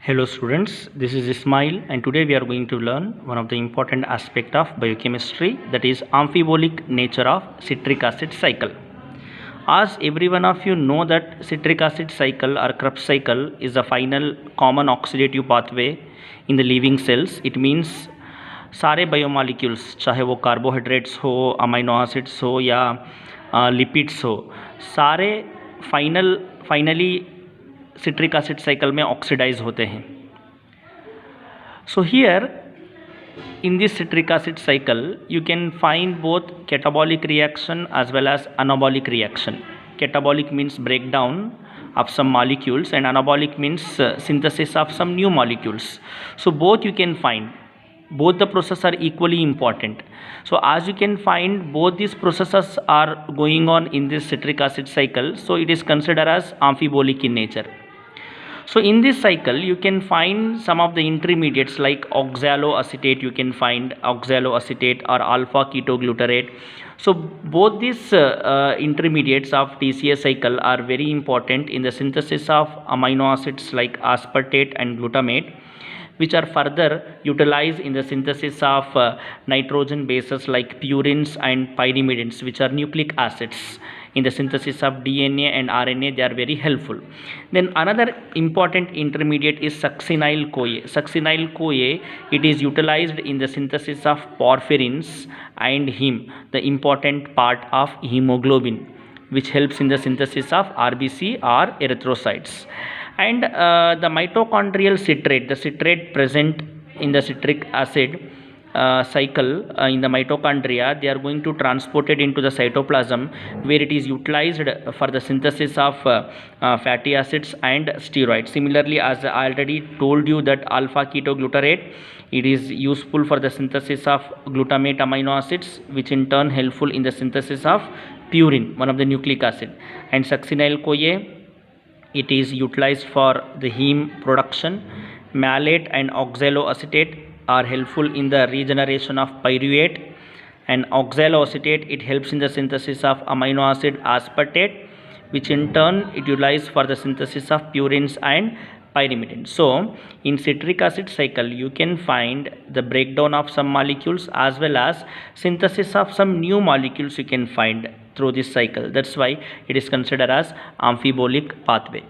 Hello students, this is Ismail and today we are going to learn one of the important aspect of biochemistry, that is amphibolic nature of citric acid cycle. As every one of you know that citric acid cycle or Krebs cycle is the final common oxidative pathway in the living cells. It means सारे biomolecules चाहे वो carbohydrates हो, amino acids हो या lipids हो, सारे finally citric acid cycle में oxidise होते हैं. So here in this citric acid cycle you can find both catabolic reaction as well as anabolic reaction. Catabolic means breakdown of some molecules and anabolic means synthesis of some new molecules. So both you can find, both the processes are equally important. So as you can find, both these processes are going on in this citric acid cycle, so it is considered as amphibolic in nature. So in this cycle you can find some of the intermediates like oxaloacetate, you can find oxaloacetate or alpha ketoglutarate. So both these intermediates of TCA cycle are very important in the synthesis of amino acids like aspartate and glutamate, which are further utilized in the synthesis of nitrogen bases like purines and pyrimidines, which are nucleic acids. In the synthesis of DNA and RNA they are very helpful. Then another important intermediate is succinyl CoA. Succinyl CoA, it is utilized in the synthesis of porphyrins and heme, the important part of hemoglobin, which helps in the synthesis of RBC or erythrocytes. And the mitochondrial citrate, the citrate present in the citric acid cycle in the mitochondria, they are going to transport it into the cytoplasm, where it is utilized for the synthesis of fatty acids and steroids. Similarly, as I already told you that alpha ketoglutarate, it is useful for the synthesis of glutamate amino acids, which in turn helpful in the synthesis of purine, one of the nucleic acid. And succinyl CoA, it is utilized for the heme production. Malate and oxaloacetate are helpful in the regeneration of pyruvate, and oxaloacetate, it helps in the synthesis of amino acid aspartate, which in turn it utilized for the synthesis of purines and pyrimidines. So in citric acid cycle you can find the breakdown of some molecules as well as synthesis of some new molecules you can find through this cycle. That's why it is considered as amphibolic pathway.